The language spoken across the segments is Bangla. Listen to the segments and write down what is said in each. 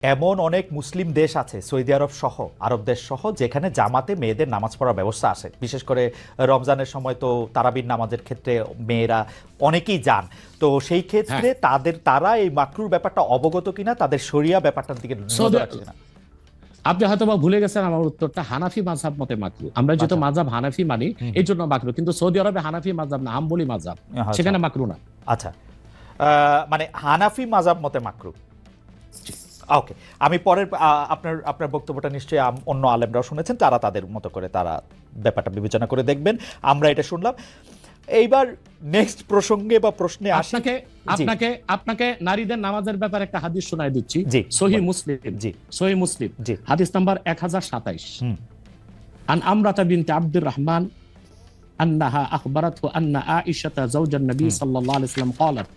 এমন অনেক মুসলিম দেশ আছে সৌদি আরব সহ আরব দেশ সহ যেখানে জামাতে মেয়েদের নামাজ পড়ার ব্যবস্থা আছে। বিশেষ করে রমজানের সময় তো তারাবির নামাজের ক্ষেত্রে মেয়েরা অনেকেই যান। তো সেই ক্ষেত্রে তারা এই মাকরুর ব্যাপারটা অবগত কিনা, তাদের শরিয়া ব্যাপারটার দিকে নজর আছে কিনা? আপনি হয়তো বা ভুলে গেছেন আমার উত্তরটা। হানাফি মাযহাব মতে মাকরু। আমরা যেহেতু মাযহাব হানাফি মানি এই জন্য মাকরু, কিন্তু সৌদি আরবে হানাফি মাযহাব না, হাম্বলি মাযহাব, সেখানে মাকরু না। আচ্ছা, মানে হানাফি মাযহাব মতে মাকরু। ওকে, আমি পরের আপনার বক্তব্যটা নিশ্চয়ই অন্য আলেমরাও শুনেছেন, তারা তাদের মতো করে তারা ব্যাপারটা বিবেচনা করে দেখবেন। আমরা এটা শুনলাম। এইবার নেক্সট প্রসঙ্গে বা প্রশ্নে আপনাকে নারীদের নামাজের ব্যাপারে একটা হাদিস শোনায় দিচ্ছি। সহিহ মুসলিম হাদিস নাম্বার 1027। আন আমরাতা বিনতে আব্দুর রহমান أنها أخبرته أن عائشة زوج النبي صلى الله عليه وسلم قالت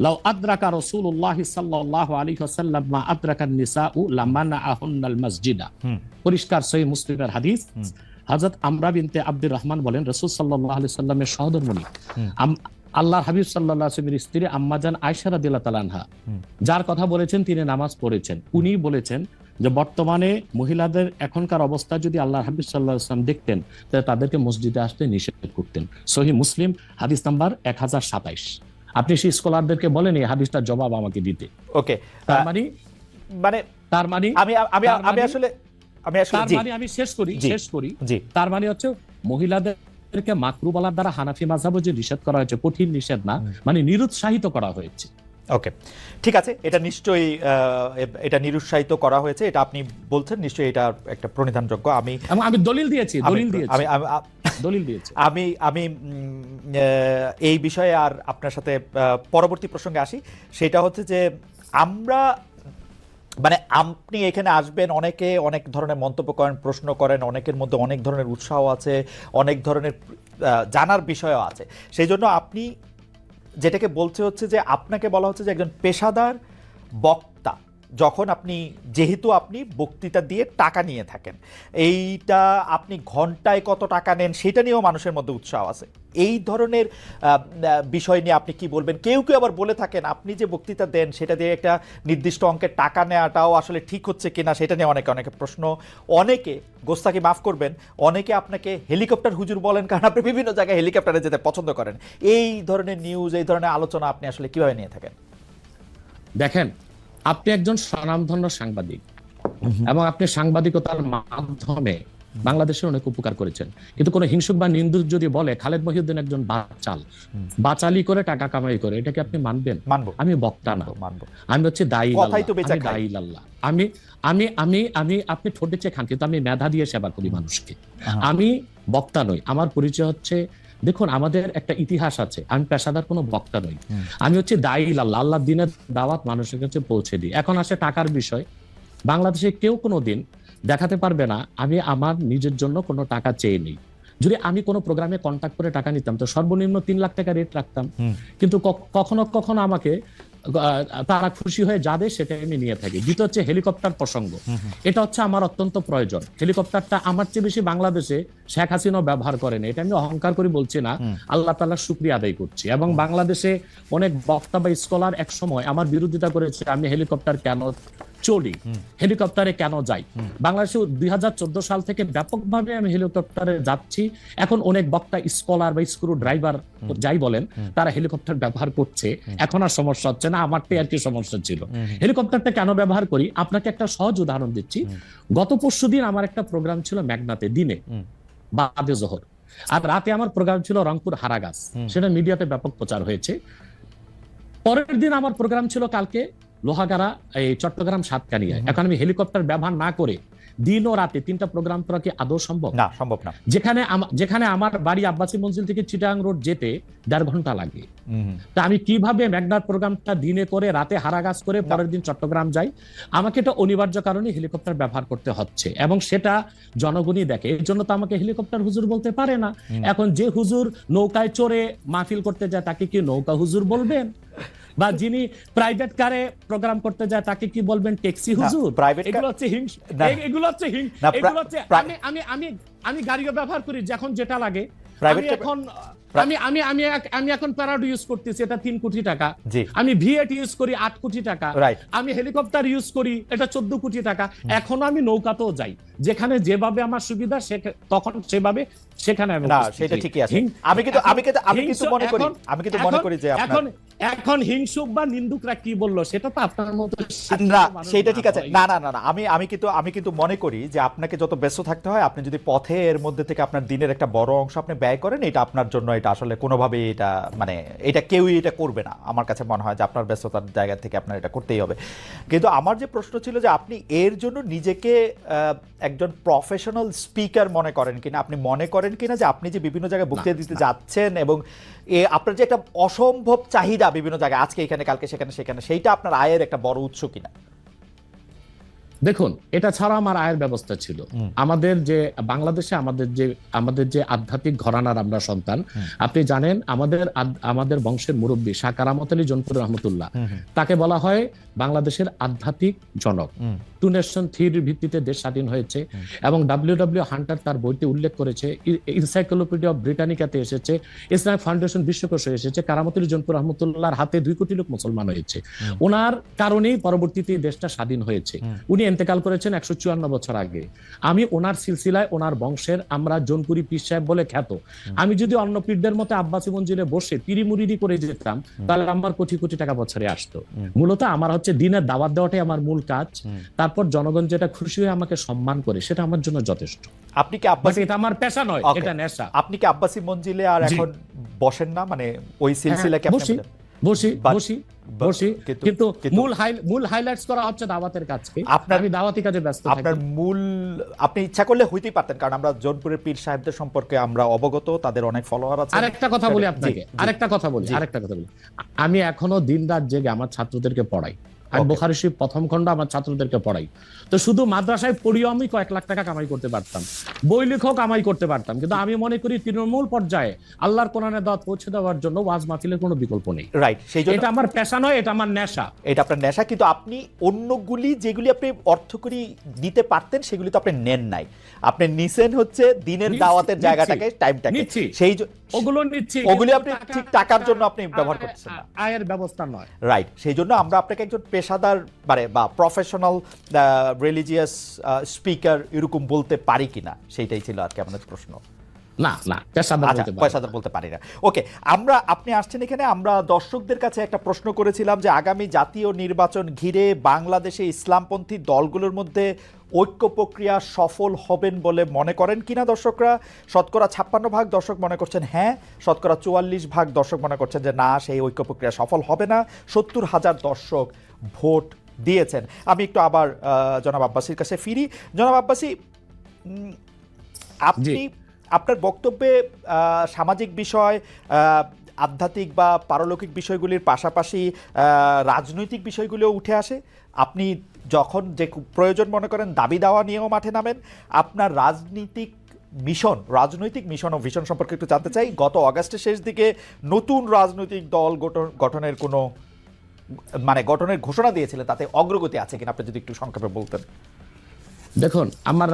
لو أدرك رسول الله صلى الله عليه وسلم ما أدرك النساء لمنعهن المسجد। পরিষ্কার সহিহ মুসলিমের হাদিস। হযরত আমরা বিনতে আব্দুর রহমান বলেন রাসূল সাল্লাল্লাহু আলাইহি সাল্লামের সহধর্মিণী আল্লাহর হাবিব সাল্লাল্লাহু আলাইহি ওয়াসাল্লামের স্ত্রী আম্মাজান আয়েশা রাদিয়াল্লাহু তাআলা আনহা, যার কথা বলেছেন তিনি নামাজ পড়েছেন, উনি বলেছেন যে বর্তমানে মহিলাদের এখনকার অবস্থা যদি আল্লাহর হাবিব সাল্লাল্লাহু আলাইহি ওয়াসাল্লাম দেখতেন তাহলে তাদেরকে মসজিদে আসতে নিষেধ করতেন। সহিহ মুসলিম হাদিস নাম্বার 1027। আপনি সেই স্কলারদেরকে বলেন এই হাদিসটার জবাব আমাকে দিতে। ওকে, আমি শেষ করি। তার মানে হচ্ছে মহিলাদেরকে মাকরু বলার দ্বারা হানাফি মাযহাবে যে নিষেধ করা হয়েছে, কঠিন নিষেধ না, মানে নিরুৎসাহিত করা হয়েছে। ওকে, ঠিক আছে, এটা নিশ্চয়ই এটা নিরুৎসাহিত করা হয়েছে, এটা আপনি বলছেন, নিশ্চয়ই এটা একটা প্রণিধানযোগ্য। আমি দলিল দিয়েছি। আমি এই বিষয়ে আর আপনার সাথে পরবর্তী প্রসঙ্গে আসি। সেটা হচ্ছে যে আপনি এখানে আসবেন, অনেকে অনেক ধরনের মন্তব্য করেন, প্রশ্ন করেন, অনেকের মধ্যে অনেক ধরনের উৎসাহ আছে, অনেক ধরনের জানার বিষয়ও আছে। সেই জন্য আপনি যেটাকে বলছে হচ্ছে যে আপনাকে বলা হচ্ছে যে একজন পেশাদার বক্তা, যখন যেহেতু আপনি বক্তৃতা দিয়ে টাকা নিয়ে থাকেন, এইটা আপনি ঘন্টায় কত টাকা নেন সেটা নিয়েও মানুষের মধ্যে উৎসাহ আছে। এই ধরনের বিষয় নিয়ে আপনি কি বলবেন? কেউ আবার বলে থাকেন আপনি যে বক্তৃতা দেন সেটা দিয়ে একটা নির্দিষ্ট অঙ্কের টাকা নেওয়াটাও আসলে ঠিক হচ্ছে কিনা সেটা নিয়ে অনেকে প্রশ্ন। অনেকে, গোস্তাকি মাফ করবেন, অনেকে আপনাকে হেলিকপ্টার হুজুর বলেন, কারণ আপনি বিভিন্ন জায়গায় হেলিকপ্টারে যেতে পছন্দ করেন। এই ধরনের নিউজ, এই ধরনের আলোচনা আপনি আসলে কিভাবে নিয়ে থাকেন? দেখেন, আপনি একজন স্বনামধন্য সাংবাদিক এবং আপনি সাংবাদিকতার মাধ্যমে বাংলাদেশের অনেক উপকার করেছেন, কিন্তু কোন হিংসুক বা নিন্দুক যদি বলে খালেদ মহিউদ্দিন একজন বাচালি করে টাকা কামাই করে, এটাকে আপনি মানবেন? মানবো। আমি বক্তা না, আমি হচ্ছে দায়ী আল্লাহ। আপনি ঠোঁটে চেয়ে খান, কিন্তু আমি মেধা দিয়ে সেবা করি মানুষকে। আমি বক্তা নই। আমার পরিচয় হচ্ছে, দেখুন আমাদের একটা ইতিহাস আছে, আমি পেশাদার কোনো বক্তা নই, আমি হচ্ছে দায়ী আল্লাহ। আল্লাহর দিনের দাওয়াত মানুষের কাছে পৌঁছে দিই। এখন আসে টাকার বিষয়। বাংলাদেশে কেউ কোনোদিন দেখাতে পারবে না আমি আমার নিজের জন্য কোনো টাকা চেয়ে নেই। যদি আমি কোনো প্রোগ্রামে কন্ট্যাক্ট করে টাকা নিতাম তো সর্বনিম্ন 3 লাখ টাকা রেট রাখতাম, কিন্তু কখনো কখনো আমাকে তারা খুশি হয়ে যাবে সেটা আমি নিয়ে থাকি। দ্বিতীয় হচ্ছে হেলিকপ্টার প্রসঙ্গ, এটা হচ্ছে আমার অত্যন্ত প্রয়োজন। হেলিকপ্টারটা আমার চেয়ে বেশি বাংলাদেশে শেখ হাসিনাও ব্যবহার করেন, এটা আমি অহংকার করে বলছি না, আল্লাহ তাআলার শুকরিয়া আদায় করছি। এবং বাংলাদেশে অনেক বক্তা বা স্কলার এক সময় আমার বিরোধিতা করেছে, আমি হেলিকপ্টার কেন চলি, হেলিকপ্টারে কেন যাই। বাংলাদেশে 2014 সাল থেকে ব্যাপকভাবে আমি হেলিকপ্টারে যাচ্ছি। এখন অনেক বক্তা, স্কলার বা স্ক্রু ড্রাইভার যাই বলেন, তারা হেলিকপ্টার ব্যবহার করছে, এখন আর সমস্যা হচ্ছে না। আমারটাই আর কি সমস্যা ছিল। হেলিকপ্টারটা কেন ব্যবহার করি, আপনাকে একটা সহজ উদাহরণ দিচ্ছি। গত পরশুদিন আমার একটা প্রোগ্রাম ছিল মেঘনাতে, দিনে বাদে জোহর, আর রাতে আমার প্রোগ্রাম ছিল রংপুর হারাগাছ, সেটা মিডিয়াতে ব্যাপক প্রচার হয়েছে। পরের দিন আমার প্রোগ্রাম ছিল কালকে লোহাগাড়া, এই চট্টগ্রাম সাতকানিয়ায়। এখন আমি হেলিকপ্টার ব্যবহার না করে দিন ও রাতে 3টা প্রোগ্রাম করা কি আদৌ সম্ভব? না, সম্ভব না। যেখানে আমার বাড়ি আব্বাসী মঞ্জিল থেকে চিটাগাং রোড যেতে 1.5 ঘন্টা লাগে, তা আমি কিভাবে মেঘনার প্রোগ্রামটা দিনে করে রাতে হারাগাছ করে পরের দিন চট্টগ্রাম যাই? আমাকে এটা অনিবার্য কারণে হেলিকপ্টার ব্যবহার করতে হচ্ছে, এবং সেটা জনগণই দেখে। এর জন্য তো আমাকে হেলিকপ্টার হুজুর বলতে পারে না। এখন যে হুজুর নৌকায় চড়ে মাহফিল করতে যায় তাকে কি নৌকা হুজুর বলবেন? বা যিনি প্রাইভেট কারে প্রোগ্রাম করতে যায় তাকে কি বলবেন ট্যাক্সি হুজুর? আমি গাড়িও ব্যবহার করি যখন যেটা লাগে। আমি আমি আমি আমি এখন প্যারাড ইউজ করতেছি, এটা 3 কোটি টাকা। জি। আমি ভিএট ইউজ করি 8 কোটি টাকা। রাইট। আমি হেলিকপ্টার ইউজ করি, এটা 14 কোটি টাকা। এখনো আমি নৌকাতেও যাই, যেখানে যেভাবে আমার সুবিধা তখন সেভাবে সেখানে আমি না, উপস্থিত সেটা হই। ঠিকই আছে। আমি কিন্তু মনে করি যে এখন এখন হিংসুক বা নিন্দুকরা কি বললো সেটা তো আপনার মতো না, সেটা ঠিক আছে। না না না না, আমি কিন্তু মনে করি যে আপনাকে যত ব্যস্ত থাকতে হয়, আপনি যদি পথে এর মধ্যে থেকে আপনার দিনের একটা বড় অংশ আপনি ব্যয় করেন, এটা আপনার জন্য এটা আসলে কোনোভাবে এটা মানে এটা কেউই এটা করবে না। আমার কাছে মনে হয় যে আপনার ব্যস্ততার জায়গা থেকে আপনার এটা করতেই হবে। কিন্তু আমার যে প্রশ্ন ছিল যে আপনি এর জন্য নিজেকে একজন প্রফেশনাল স্পিকার মনে করেন কিনা, আপনি মনে করেন কিনা যে আপনি যে বিভিন্ন জায়গায় বক্তৃতা দিতে যাচ্ছেন এবং আপনার যে একটা অসম্ভব চাহিদা বিভিন্ন জায়গায়, আজকে এখানে কালকে সেখানে সেইটা আপনার আয়ের একটা বড় উৎস কিনা? দেখুন, এটা ছাড়া আমার আয়ের ব্যবস্থা ছিল। আমাদের যে বাংলাদেশে আমাদের যে আধ্যাত্মিক ঘরানার আমরা সন্তান, আপনি জানেন আমাদের বংশের মুরব্বী শাহ কারামত আলী জনপুর রহমতুল্লাহ, তাকে বলা হয় বাংলাদেশের আধ্যাত্মিক জনক। 2 নেশন থিওরির ভিত্তিতে দেশ স্বাধীন হয়েছে এবং ডব্লিউ হান্টার তার বইতে উল্লেখ করেছে, এনসাইক্লোপিডিয়া অফ ব্রিটানিকাতে এসেছে, ইসলামিক ফাউন্ডেশন বিশ্বকোষে এসেছে, কারামত আলী জনপুর রহমতুল্লাহর হাতে 2 কোটি লোক মুসলমান হয়েছে। ওনার কারণেই পরবর্তীতে দেশটা স্বাধীন হয়েছে। উনি ইন্তেকাল করেছেন 154 বছর আগে। আমি ওনার সিলসিলায়, ওনার বংশের আমরা জোনপুরি পীর সাহেব বলে খ্যাত। আমি যদি অন্য পীরদের মতো আব্বাসী মঞ্জিলে বসে পিরি মুরিদি করে যেতাম, তাহলে আমার কোটি কোটি টাকা বছরে আসতো। মূলত আমার হচ্ছে দিনের দাওয়াত দেওয়াটাই আমার মূল কাজ। তারপর জনগণ যেটা খুশি হয়ে আমাকে সম্মান করে, সেটা আমার জন্য যথেষ্ট। আপনি কি আব্বাসী, এটা আমার পেশা নয়, এটা নেশা। আপনি কি আব্বাসী মঞ্জিলে আর এখন বসেন না, মানে ওই সিলসিলাকে আপনি? বসি, কিন্তু মূল হাইলাইটস করা হচ্ছে দাওয়াতের কাজকে। আমি দাওয়াতি কাজে ব্যস্ত থাকি। আপনার মূল, আপনি ইচ্ছা করলে হইতেই পারতেন, কারণ আমরা জোনপুরের পীর সাহেবদের সম্পর্কে আমরা অবগত, তাদের অনেক ফলোয়ার আছে। আরেকটা কথা বলি আপনাকে, আরেকটা কথা বলি। আমি এখনো দিনরাত জেগে আমার ছাত্রদেরকে পড়াই। আমি বুখারী শরীফ প্রথম খণ্ড আমার ছাত্রদেরকে পড়াই। তো শুধু মাদ্রাসায় পড়িও আমি কয়েক লাখ টাকা কামাই করতে পারতাম, বই লেখক কামাই করতে পারতাম, কিন্তু আমি মনে করি তৃণমূল পর্যায়ে আল্লাহর কোরআনের দাওয়াত পৌঁছে দেওয়ার জন্য ওয়াজ মাহফিলের কোনো বিকল্প নেই। রাইট, সেই জন্য এটা আমার পেশা নয়, এটা আমার নেশা। এটা আপনার নেশা, কিন্তু আপনি অন্যগুলি যেগুলি আপনি অর্থকরী দিতে পারতেন সেগুলি তো আপনি নেন নাই। আপনি নিছেন হচ্ছে দিনের দাওয়াতের জায়গাটাকে, টাইমটাকে, সেই ওগুলো নিচ্ছি, ওগুলি আপনি ঠিক টাকার জন্য আপনি ব্যবহার করতেছেন না, আয়ের ব্যবস্থা নয়। রাইট, সেই জন্য আমরা আপনাকে একজন পেশাদার বা প্রফেশনাল রিলিজিয়াস স্পিকার এরকম বলতে পারি কিনা, সেইটাই ছিল আর কি আমাদের প্রশ্ন। না না, পেশাদার বলতে পারি না। ওকে, আপনি আসছেন এখানে, আমরা দর্শকদের কাছে একটা প্রশ্ন করেছিলাম যে আগামী জাতীয় নির্বাচন ঘিরে বাংলাদেশে ইসলামপন্থী দলগুলোর মধ্যে ঐক্য প্রক্রিয়া সফল হবেন বলে মনে করেন কিনা দর্শকরা। শতকরা 56% দর্শক মনে করছেন হ্যাঁ, শতকরা 44% দর্শক মনে করছেন যে না, সেই ঐক্য প্রক্রিয়া সফল হবে না। 70,000 দর্শক ভোট দিয়েছেন। আমি একটু আবার জনাব আব্বাসীর কাছে ফিরি। জনাব আব্বাসী, আপনি আপনার বক্তব্যে সামাজিক বিষয়, আধ্যাত্মিক বা পারলৌকিক বিষয়গুলির পাশাপাশি রাজনৈতিক বিষয়গুলিও উঠে আসে। আপনি যখন যে প্রয়োজন মনে করেন দাবি দাওয়া নিয়েও মাঠে নামেন। আপনার রাজনৈতিক মিশন ও ভিশন সম্পর্কে একটু জানতে চাই। গত অগাস্টের শেষ দিকে নতুন রাজনৈতিক দল গঠনের কোনো গঠনের ঘোষণা দিয়েছিলেন, তাতে অগ্রগতি আছে কিনা আপনি যদি একটু সংক্ষেপে বলতেন। দেখুন, আমার